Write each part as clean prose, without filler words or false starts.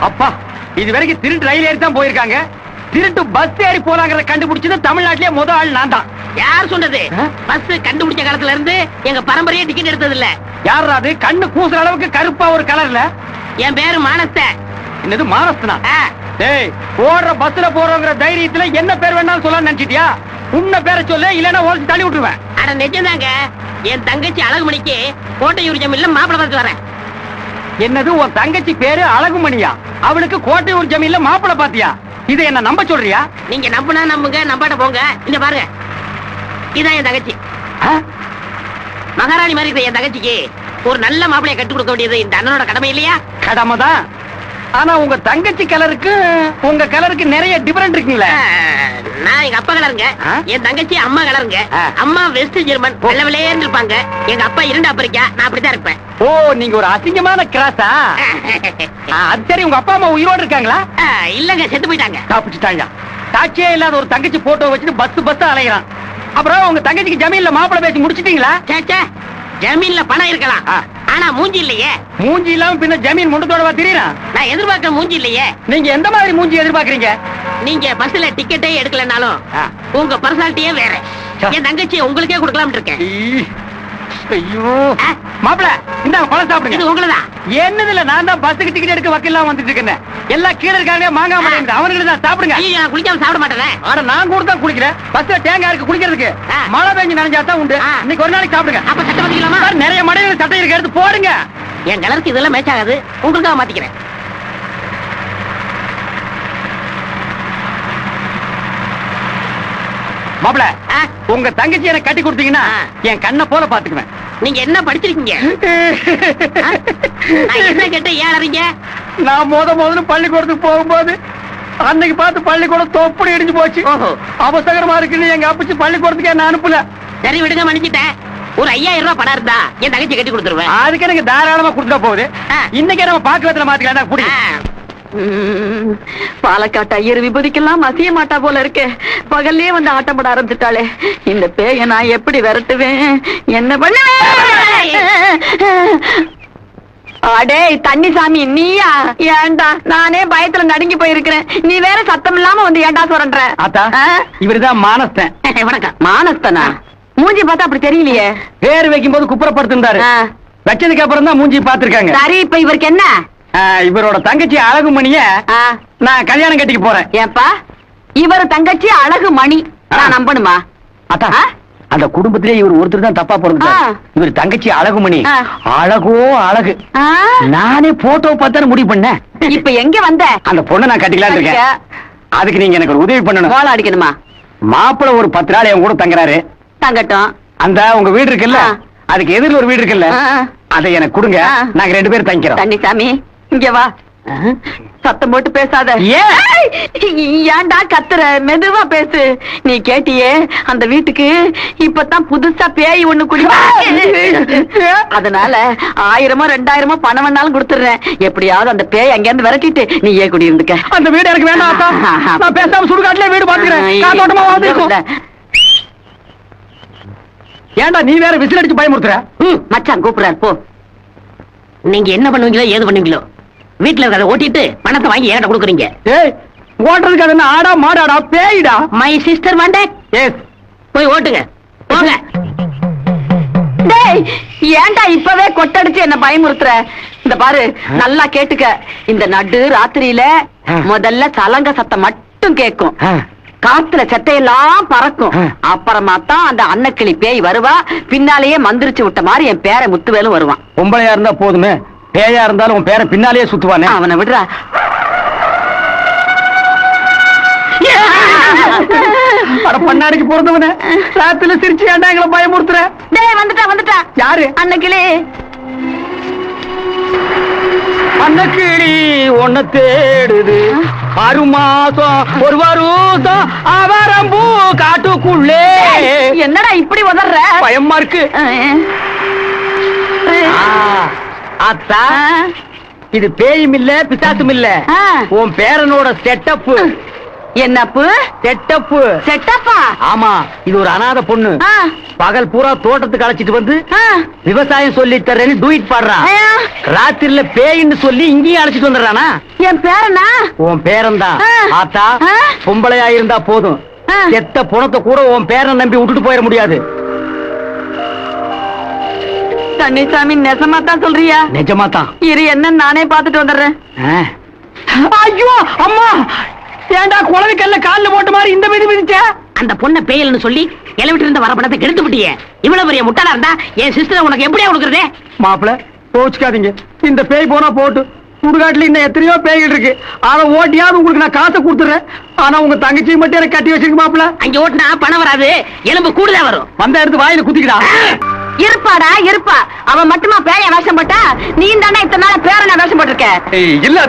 அப்பா இது வரைக்கும் திருட்டு ரயில் ஏறி தான் போயிருக்காங்க. திருட்டு பஸ் ஏறி போறாங்கறத கண்டுபிடிச்சது தமிழ்நாட்டிலே முதல் ஆள் நான் தான். யார் சொன்னது? பஸ் கண்டுபிடிச்ச காலத்துல இருந்து எங்க பரம்பரையே டிக்கெட் எடுத்தது இல்ல. யாரா அது? கண்ணு கூசுற அளவுக்கு கருப்பா ஒரு கலர்ல. என் பேரு மானஸ்த. என்னது மானஸ்தனா? டேய், போற பஸ்ல போறோங்கிற தைரியத்துல என்ன பேர் வேணாலும் சொல்லலாம் நினைச்சிட்டியா? உன்ன பேரை சொல்லு, இல்லன்னா ஓடி தள்ளி விட்டுருவேன். அட நிஜம்தாங்க. என் தங்கச்சி அழகுமணிக்கு கோட்டையூர் ஜமீன்ல மாப்பிள்ளை பார்த்து வரேன். என்னது, உன் தங்கச்சி பேரு அழகுமணியா? அவளுக்கு கோட்டையூர் ஜமீன்ல மாப்பிள்ளை பாத்தியா? இதை என்ன நம்ப சொல்றியா? நீங்க நம்புனா நம்புங்க, நம்பாட்ட போங்க. இங்க பாருங்க, இதான் என் தங்கச்சி. மகாராணி மாதிரி இருக்கிற என் தங்கச்சிக்கு ஒரு நல்ல மாப்பிளைய கட்டி கொடுக்க வேண்டியது இந்த அண்ணனோட கடமை இல்லையா? கடமைதான். ஆனா உங்க தங்கச்சி கலருக்கு உங்க கலருக்கு நிறைய டிஃபரெண்ட் இருக்குங்களே. நான் எங்க அப்பா கலருங்க, என் தங்கச்சி அம்மா கலருங்க. அம்மா வெஸ்ட் ஜெர்மன், வெள்ளை வெள்ளையேன்னு இருப்பாங்க. எங்க அப்பா இரண்டு ஆப்பிரிக்கா, நான் அப்படித்தான் இருப்பேன். ஓ, நீங்க ஒரு அசிங்கமான கிராஸா? அது சரி, உங்க அப்பா அம்மா உயிரோடு இருக்காங்களா? இல்லங்க, செத்து போயிட்டாங்க. தப்பிச்சுட்டாங்க. சாட்சியே இல்லாத ஒரு தங்கச்சி போட்டோ வச்சுட்டு பஸ் அலைகிறான். அப்புறம் உங்க தங்கச்சிக்கு ஜமீன்ல மாப்பிள்ளை பேசி முடிச்சிட்டீங்களா? சேச்சே, ஜமீன்ல பணம் இருக்கலாம், ஆனா மூஞ்சி இல்லையே. மூஞ்சி இல்லாம பின்ன ஜமீன் முண்டத்தோடவா தெரியுறான்? நான் எதிர்பார்க்கிற மூஞ்சி இல்லையே. நீங்க எந்த மாதிரி மூஞ்சி எதிர்பார்க்கறீங்க? நீங்க பஸ்ல டிக்கெட்டே எடுக்கலனாலும் உங்க பர்சனாலிட்டியே வேற. என் தங்கச்சி உங்களுக்கே கொடுக்கலாம்னு இருக்கேன். ஐயோ மாப்பிள, இந்த பழம் சாப்பிடுங்க. இது உங்களதான். என்னதுல, நான் தான் பஸ்ஸுக்கு டிக்கெட் எடுக்க வக்கீல்லாம் வந்துட்டு இருக்கேன். எல்லாம் கீழே இருக்காங்க, மாங்கா மாட்டேங்குது. அவனுக்கு தான் சாப்பிடுங்க. நான் குளிக்காம சாப்பிட மாட்டேன். ஆனா நான் கூட தான் குளிக்கிறேன். பஸ்ல தேங்காய் இருக்கு குளிக்கிறதுக்கு. மழை பெஞ்சு நனைஞ்சா தான் உண்டு. இன்னைக்கு ஒரு நாளைக்கு சாப்பிடுங்க. அப்ப சட்டை மாத்திக்கலாமா? நிறைய மடையில சட்டை இருக்கு, எடுத்து போடுங்க. என் கலருக்கு இதெல்லாம் மேட்ச் ஆகாது, உங்களுக்காக மாத்திக்கிறேன். மாப்பிள, உங்க தங்கச்சி எனக்கு கட்டி கொடுத்தீங்கன்னா என் கண்ணை போல பாத்துக்குவேன். நீங்க என்ன படிச்சிருக்கீங்க? என்ன கேட்ட ஏறீங்க? நான் முதல்ல பள்ளிக்கூடத்துக்கு போகும்போது அன்னைக்கு பார்த்து பள்ளிக்கூடம் தொப்புடி இடிஞ்சு போச்சு. அவசரமா இருக்குன்னு எங்க அப்பச்சி பள்ளிக்கூடத்துக்கு என்ன அனுப்பல. சரி விடுங்க, மன்னிச்சிட்டேன். ஒரு 5000 ரூபாய் பணம் இருந்தா என் தங்கச்சி கட்டி கொடுத்துருவேன். அதுக்கு எனக்கு தாராளமா கொடுத்துட்டா போகுது. இன்னைக்கே நம்ம பாக்குறதுல மாத்திக்கலாம். குடி. பாலக்காட்டு ஐயர் விபூதிக்கெல்லாம் மசிய மாட்டா போல இருக்கு. பகல்லே வந்து ஆட்டம் போட ஆரம்பிச்சுட்டாளே. இந்த பேய நான் எப்படி விரட்டுவேன்? என்ன பண்ணுவேன்? அடே தண்ணிசாமி, நீயா? ஏண்டா, நானே பயத்துல நடுங்கி போயிருக்கிறேன். நீ வேற சத்தம் இல்லாம வந்து ஏண்டா சொல்ற? இவருதான் மானஸ்தன். வணக்கம். மானஸ்தனா? மூஞ்சி பார்த்தா அப்படி தெரியலையே. பேர் வைக்கும் போது குப்புறப்படுத்திருந்தாரு. வச்சதுக்கு அப்புறம் தான் மூஞ்சி பாத்துருக்காங்க. சரி, இப்ப இவருக்கு என்ன? இவரோட தங்கச்சி அழகுமணிய நான் கல்யாணம் கட்டிக்க போறேன். ஏப்பா, இவர் தங்கச்சி அழகுமணி நான் நம்பணுமா? அந்த குடும்பத்திலே இவர் ஒருத்தர் தான் தப்பா பிறந்தார். இவர் தங்கச்சி அழகுமணி அழகோ அழகு. நானே போட்டோ பார்த்தா முடிவு பண்ணேன். இப்ப எங்க வந்த? அந்த பொண்ணை நான் கட்டிக்கலாம் இருக்கேன். அதுக்கு நீங்க எனக்கு ஒரு உதவி பண்ணணும். மோளம் அடிக்கணுமா? மாப்பிள்ள ஒரு 10 நாள் என் கூட தங்குறாரு. தங்கட்டும். அந்த உங்க வீடு இருக்குல்ல, அதுக்கு எதிரில் ஒரு வீடு இருக்குல்ல, அதை எனக்கு கொடுங்க. நாங்க 2 பேரும் தங்கிக்கிறோம். தண்ணிசாமி, இங்க வா. சத்தம் போட்டு பேசாத. ஏன்டா கத்துற? மெதுவா பேசு. நீ கேட்டியே, அந்த வீட்டுக்கு இப்பதான் புதுசா பேய் ஒண்ணு குடி. அதனால 1000மோ 2000மோ பணம் வேணாலும் கொடுத்துறேன். எப்படியாவது அந்த பேய் அங்க இருந்து விரட்டிட்டு நீ ஏன் குடி இருந்துக்க. அந்த வீடு எனக்கு வேண்டாம். நான் பேசாம சுடுகாட்டுல வீடு பாத்துக்கிறேன். ஏன்டா நீ வேற விசில் அடிச்சு பயமுறுத்துற? மச்சான் கூப்பிடுறாரு, போ. நீங்க என்ன பண்ணுவீங்களோ ஏது பண்ணுவீங்களோ, வீட்டுல இருக்கிறத ஓட்டிட்டு பணத்தை வாங்கி என்கிட்ட கொடுக்குறீங்க. ஓட்டுறதுக்கு அது ஆடா மாடாடா பேய்டா. மை சிஸ்டர் வாண்டே. எஸ், போய் ஓட்டுங்க போங்க. டேய், ஏன்டா இப்பவே கொட்டடிச்சு என்ன பயமுறுத்துற? இந்த பாரு, நல்லா கேட்டுக்க. இந்த நடு ராத்திரியில முதல்ல சலங்க சத்தம் மட்டும் கேட்கும். காத்துல செத்தையெல்லாம் பறக்கும். அப்புறமா தான் அந்த அன்னக்கிளி பேய் வருவா. பின்னாலேயே மந்திரிச்சு விட்ட மாதிரி என் பேரை முத்துவேலும் வருவான். பொம்பளையா இருந்தா போதுமே, பேயா இருந்தாலும் உன் பேரை பின்னாலேயே சுத்துவானே. அவனை விடுறா. பண்ணாடிக்கு பிறந்தவன ராத்திரில சிரிச்சு ஏன்டா எங்களை பயமுறுத்துற? டேய், வந்துட்டா. யாரு? அன்னக்கிளி. அன்னக்கிளி ஒன்ன தேடுது. 6 மாசம் 1 வருஷம் அவரம்பூ காட்டுக்குள்ளே. என்னடா இப்படி உதர்ற? பயமா இருக்கு. அத்தா, இது பேயும் இல்ல பிசாசும் இல்ல, உன் பேரனோட செட்டப். என்னப்பு செட்டப்பு. செட்டப்பா? ஆமா, இது ஒரு அனாதை பொண்ணு. பகல் பூரா தோட்டத்துக்கு அழைச்சிட்டு வந்து விவசாயம் சொல்லி தரேன்னு டூயிட் பாடுறான். ராத்திரில பேயின்னு சொல்லி இங்கேயும் அழைச்சிட்டு வந்துடுறானா? என் பேரனா? உன் பேரன்தான். ஆத்தா, பொம்பளையா இருந்தா போதும், செத்த புணத்தை கூட உன் பேரன் நம்பி விட்டுட்டு போயிட முடியாது. தண்ணிசாமி, நெசமா தான் சொல்றியா? நிஜமா தான். இரு, என்ன நானே பாத்துட்டு வந்துடுறேன். ஐயோ அம்மா, ஏண்டா குழந்தை கல்ல கால்ல போட்ட மாதிரி இந்த மீது மிதிச்ச? அந்த பொண்ணை பேயல்னு சொல்லி இளவிட்டு இருந்த வர பணத்தை கெடுத்து விட்டியே. இவ்வளவு பெரிய முட்டாளா இருந்தா என் சிஸ்டர் உனக்கு எப்படியா கொடுக்கறதே? மாப்பிள, கோச்சுக்காதீங்க. இந்த பேய் போனா போட்டு, சுடுகாட்டுல இன்னும் எத்தனையோ பேய்கள் இருக்கு. ஆனா ஓட்டியாவது உங்களுக்கு நான் காசை கொடுத்துறேன். ஆனா உங்க தங்கச்சி மட்டும் எனக்கு கட்டி வச்சிருக்கு மாப்பிள. அங்க ஓட்டினா பணம் வராது, எலும்பு கூடுதா வரும். வந்த எடுத்து வாயில குத்திக்கிடா. இருப்பாடா இருப்பா, அவன் மட்டுமா பேய வேஷம் போட்டா? நீ தானே இத்தனை நாள் பேரனை வேஷம் போட்டிருக்க. இல்ல,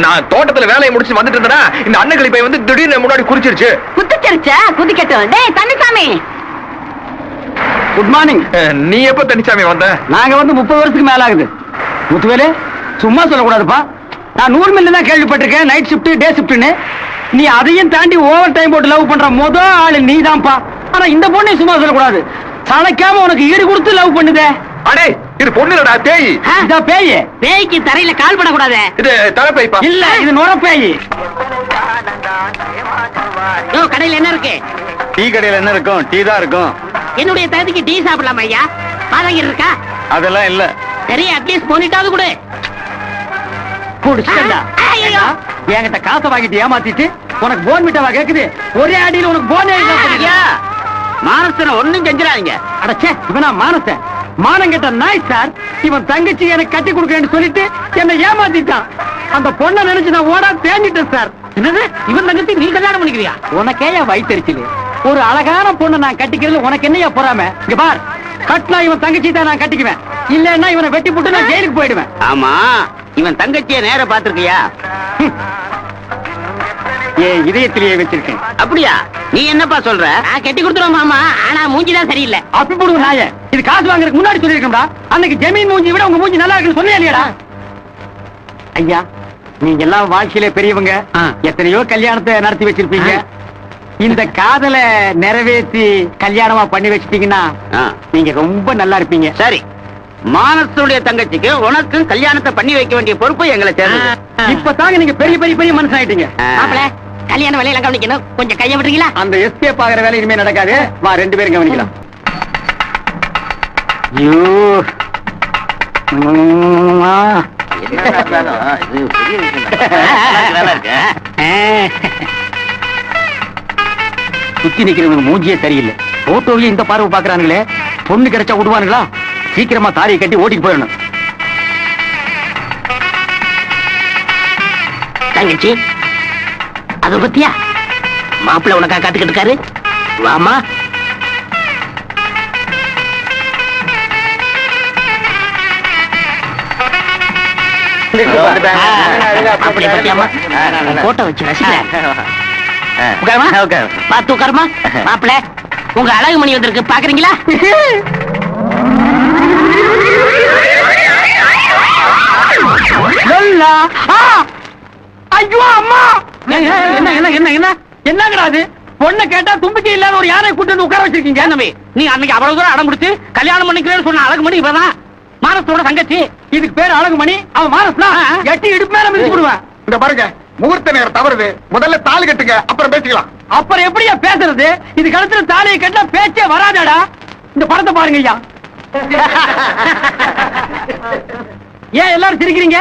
நான் தோட்டத்துல வேலையை முடிச்சு வந்துட்டு இருந்தேன்னா இந்த அண்ணன் போய் வந்து திடீர்னு முன்னாடி குறிச்சிருச்சு. குத்திச்சிருச்சா? குதிக்கட்டும். டேய் தண்ணிசாமி, குட் மார்னிங். நீ எப்ப தனிச்சாமி வந்த? நாங்க வந்து 30 வருஷத்துக்கு மேல ஆகுது. முத்துவேலு, சும்மா சொல்லக்கூடாதுப்பா. நான் 100 மில்ல தான் கேள்விப்பட்டிருக்கேன், நைட் ஷிப்ட் டே ஷிப்ட்னு. நீ அதையும் தாண்டி ஓவர் டைம் போட்டு லவ் பண்ற முதல் ஆளு நீதான்ப்பா. ஆனா இந்த பொண்ணை சும்மா சொல்லக்கூடாது, சளைக்காம உனக்கு ஈடு கொடுத்து லவ் பண்ணுதே. அடே, இது பொண்ணுடா, பேய். இதா பேய். பேய்க்கு தரையில கால் படக்கூடாது. இது தலைப்பைப்பா. இல்ல, இது நுர பேய். கடையில என்ன இருக்கு? டீ கடையில என்ன இருக்கும்? டீ தான் இருக்கும். என்னுடைய தகுதிக்கு டீ சாப்பிடலாமா ஐயா? பாதங்கி இருக்கா? அதெல்லாம் இல்ல. சரி, அட்லீஸ்ட் போனிட்டாவது கொடு. குடிச்சா ஐயோ, என்கிட்ட காசை வாங்கிட்டு ஏமாத்திட்டு உனக்கு போன் மிட்டாவா கேக்குது? ஒரே அடியில் உனக்கு போனே ஐயா, மானசனை ஒண்ணும் செஞ்சிடாதீங்க. அடச்சே, இவனா மானசன்? மானம் கெட்ட நாய் சார். இவன் தங்கச்சி எனக்கு கட்டி கொடுக்கறேன்னு சொல்லிட்டு என்ன ஏமாத்திட்டான். அந்த பொண்ணை நினைச்சு நான் ஓடா தேஞ்சிட்டேன் சார். என்னது, இவன் தங்கச்சி நீ கல்யாணம் பண்ணிக்கிறியா? உனக்கேயா வயிற்றுச்சிலே? ஒரு அழகான பொண்ணை நான் கட்டிக்கிறது உனக்கு என்னையா பொறாம? இங்க பார், கட்டினா இவன் தங்கச்சி தான் நான் கட்டிக்குவேன், இல்லன்னா இவனை வெட்டி போட்டு நான் ஜெயிலுக்கு போயிடுவேன். ஆமா, இவன் தங்கச்சிய நேர பாத்துருக்கியா? என் இதயத்திலேயே வச்சிருக்கேன். அப்படியா? நீ என்னப்பா சொல்ற? கட்டி கொடுத்துருவோம் மாமா, ஆனா மூஞ்சிதான் சரியில்லை. அப்படி போடுவோம் நாய. இது காசு வாங்குறதுக்கு முன்னாடி சொல்லிருக்கா? அன்னைக்கு ஜமீன் மூஞ்சி விட உங்க மூஞ்சி நல்லா இருக்குன்னு சொன்னியா இல்லையா? ஐயா, நீங்க எல்லாம் வாழ்க்கையில பெரியவங்க, எத்தனையோ கல்யாணத்தை நடத்தி வச்சிருப்பீங்க. இந்த காதலை நிறைவேற்றி கல்யாணமா பண்ணி வச்சிட்டீங்கன்னா நீங்க ரொம்ப நல்லா இருப்பீங்க. சரி, மானசனுடைய தங்கச்சிக்கு உனக்கும் கல்யாணத்தை பண்ணி வைக்க வேண்டிய பொறுப்பு எங்களை சேர்ந்தது. இப்ப தாங்க நீங்க பெரிய பெரிய பெரிய மனுஷன் ஆயிட்டீங்க. மாப்பிள, கல்யாண வேலையெல்லாம் கவனிக்கணும், கொஞ்சம் கைய விட்டுறீங்களா? அந்த எஸ்கேப் ஆகிற வேலை இனிமே நடக்காது. வா, 2 பேரும் கவனிக்கலாம். ஐயோ, சுத்தி நிக்கிறவங்க மூஞ்சியே சரியில்லை. போட்டோவில இந்த பார்வை பாக்குறானுங்களே, பொண்ணு கிடைச்சா விடுவானுங்களா? சீக்கிரமா தாலியை கட்டி ஓட்டிட்டு போயிடணும். தங்கச்சி, அத பத்தியா மாப்பிள்ள உனக்கா காத்துக்கிட்டு இருக்காரு? வாமா. போட்டோ வச்சு ரசிக்கிறேன். பார்த்து உட்காருமா. மாப்பிள்ள, உங்க அழகு மணி வந்திருக்கு, பாக்குறீங்களா? ஐயோ அம்மா, என்ன என்ன என்ன என்ன என்னங்கடா அது? பொண்ணை கேட்டா தும்பிக்கை இல்லாத ஒரு யாரை கூட்டு வந்து உட்கார வச்சிருக்கீங்க. தம்பி, நீ அன்னைக்கு அவ்வளவு தூரம் அடம் பிடிச்சு கல்யாணம் பண்ணிக்கிறேன்னு சொன்ன அழகு மணி இவதான், மானசோட தங்கச்சி. இதுக்கு பேர் அழகுமணி. அவன் மானஸ்னா எட்டி இடுப்பு மேல மிதிச்சு விடுவேன். இந்த பாருங்க, முகூர்த்த நேரம் தவறுது. முதல்ல தாலி கட்டுங்க, அப்புறம் பேசிக்கலாம். அப்புறம் எப்படியா பேசுறது? இது கழுத்துல தாலியை கட்டினா பேச்சே வராதேடா. இந்த படத்தை பாருங்க ஐயா. ஏன் எல்லாரும் சிரிக்கிறீங்க?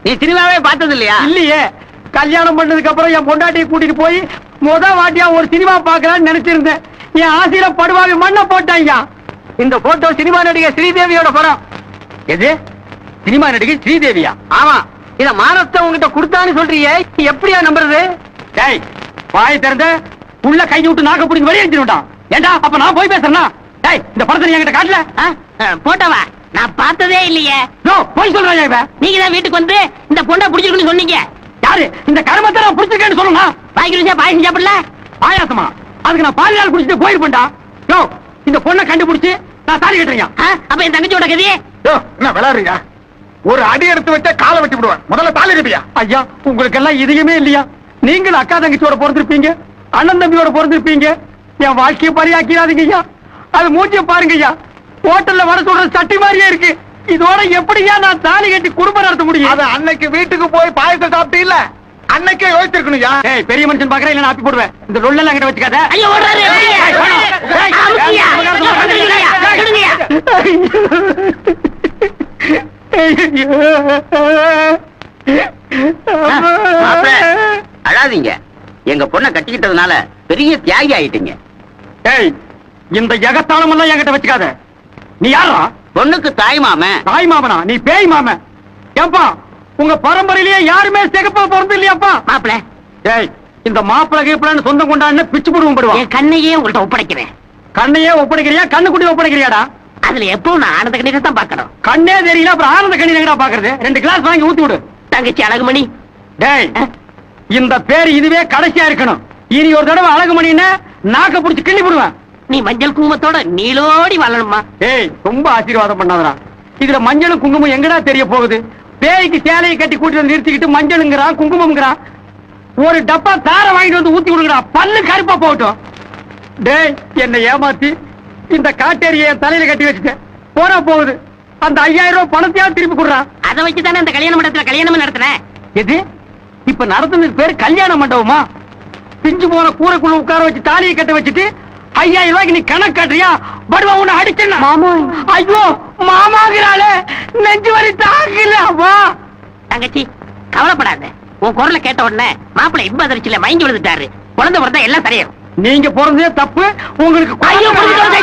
நீ சினிமாவே பார்த்தது இல்லையா? இல்லையே. கல்யாணம் பண்ணதுக்கு அப்புறம் என் பொண்டாட்டியை கூட்டிட்டு போய் முத வாட்டியா ஒரு சினிமா பாக்கலாம்னு நினைச்சிருந்தேன். என் ஆசையில படுவாவி மண்ணை போட்டாங்க. இந்த போட்டோ சினிமா நடிகை ஸ்ரீதேவியோட படம். எது? சினிமா நடிகை ஸ்ரீதேவியா? ஆமா. இத மானத்தை உங்ககிட்ட கொடுத்தான்னு சொல்றியே, எப்படியா நம்புறது? டேய், வாயை திறந்த உள்ள கை விட்டு நாக்க பிடிச்சி வெளியே எடுத்துட்டான். ஏண்டா அப்ப நான் போய் பேசுறேன்னா? டேய், இந்த படத்தை நீ என்கிட்ட காட்டல? போட்டோவா? நான் பார்த்ததே இல்லையே. போய் சொல்றாங்க. இவ நீங்க தான் வீட்டுக்கு வந்து இந்த பொண்ணை பிடிச்சிருக்குன்னு சொன்னீங்க. யாரு? இந்த கருமத்தை நான் பிடிச்சிருக்கேன்னு சொல்லணும். பாய்க்கு பாயசம் சாப்பிடல? பாயாசமா? அதுக்கு நான் பால் குடிச்சிட்டு போயிருப்பேன்டா. யோ, இந்த பொண்ணை கண்டுபிடிச்சு நான் தாலி கட்டுறீங்க. அப்ப என் தங்கச்சியோட கதையே என்ன விளையாடுறீங்க? ஒரு அடி எடுத்து வச்சா காலை வெட்டி விடுவேன். முதல்ல தாலி கட்டியா? ஐயா, உங்களுக்கு எல்லாம் இதயமே இல்லையா? நீங்களும் அக்கா தங்கச்சியோட பிறந்திருப்பீங்க, அண்ணன் தம்பியோட பிறந்திருப்பீங்க. என் வாழ்க்கையை பரியாக்கிறாதீங்க ஐயா. அது மூஞ்சிய பாருங்க ஐயா, ஹோட்டல்ல வர சொல்ற சட்டி மாதிரியே இருக்கு. இதோட எப்படியா நான் தாலி கட்டி குடும்பம் நடத்த முடியும்? அது அன்னைக்கு வீட்டுக்கு போய் பாயசம் சாப்பிட்டு இல்ல, அன்னைக்கே யோசிச்சிருக்கணும்யா. ஏய், பெரிய மனுஷன் பாக்குறேன், இல்ல நான் ஆப்பி போடுவேன். இந்த லொல்லெல்லாம் அங்கிட்ட வச்சுக்காத. ஐயோ ஓடுறாரு ஏய், வேணாம். ஏய், அமுக்கியா, ஏய், சுடுங்கய்யா. அழாதீங்க, எங்க பொண்ணை கட்டிக்கிட்டதுனால பெரிய தியாகி ஆயிட்டீங்க. ஏய், இந்த எகத்தாளம் எல்லாம் என்கிட்ட வச்சுக்காத. நீ யாரா? பொண்ணுக்கு தாய் மாமன். தாய் மாமனா? நீ பேய் மாமன். ஏப்பா, உங்க பரம்பரையிலேயே யாருமே சிகப்பா பிறந்து இல்லையாப்பா? மாப்பிள, ஏய், இந்த மாப்பிளை கீப்பிளன்னு சொந்தம் கொண்டான்னு பிச்சு போடுவோம் படுவா. என் கண்ணையே உங்கள்ட்ட ஒப்படைக்கிறேன். கண்ணையே ஒப்படைக்கிறியா, கண்ணு குட்டி ஒப்படைக்கிறியாடா? அதுல எப்பவும் நான் ஆனந்த கண்ணீரை தான் பாக்கணும். கண்ணே தெரியல, அப்புறம் ஆனந்த கண்ணீர் எங்கடா பாக்குறது? 2 கிளாஸ் வாங்கி ஊத்தி விடு. தங்கச்சி அழகுமணி. டேய், இந்த பேர் இதுவே கடைசியா இருக்கணும். இனி ஒரு தடவை அழகுமணின்னு நாக்க புடிச்சு கிள்ளி போடுவேன். நீ மஞ்சள் குங்குமத்தோட நீளோடி வாழணுமா? ஏய், ரொம்ப ஆசீர்வாதம் பண்ணாதடா. இதுல மஞ்சளும் குங்குமம் எங்கடா தெரிய போகுது? பேய்க்கு சேலையை கட்டி கூட்டிட்டு வந்து நிறுத்திக்கிட்டு மஞ்சளுங்கிறான், குங்குமம்ங்கிறான். ஒரு டப்பா தார வாங்கிட்டு வந்து ஊத்தி விடுங்கடா, பல்லு கருப்பா போகட்டும். டேய், என்னை ஏமாத்தி இந்த காட்டேரியை என் தலையில கட்டி வச்சுட்டேன். போனா போகுது. அந்த 5000 ரூபாய் பணத்தையாவது திருப்பி கொடுறான். அதை வச்சுதானே அந்த கல்யாண மண்டபத்துல கல்யாணம் நடத்துறேன். எது? இப்ப நடத்துனது பேரு கல்யாண மண்டபமா? பிஞ்சு போன கூரைக்குள்ள உட்கார வச்சு தாலியை கட்ட வச்சுட்டு 5000 ரூபாய்க்கு நீ கணக்கு காட்டுறியா? படுவா, உன்னை அடிச்சேன்னா. மாமா. ஐயோ, மாமாங்கிறாளே, நெஞ்சு வரி தாக்கல. அம்மா, தங்கச்சி கவலைப்படாத. உன் குரலை கேட்ட உடனே மாப்பிள்ளை இன்ப அதிர்ச்சியில மயங்கி விழுந்துட்டாரு. குழந்தை பிறந்தா எல்லாம் சரியாகும். நீங்க பிறந்தே தப்பு. உங்களுக்கு ஐயோ, குழந்தை பிறந்துட்டோம்,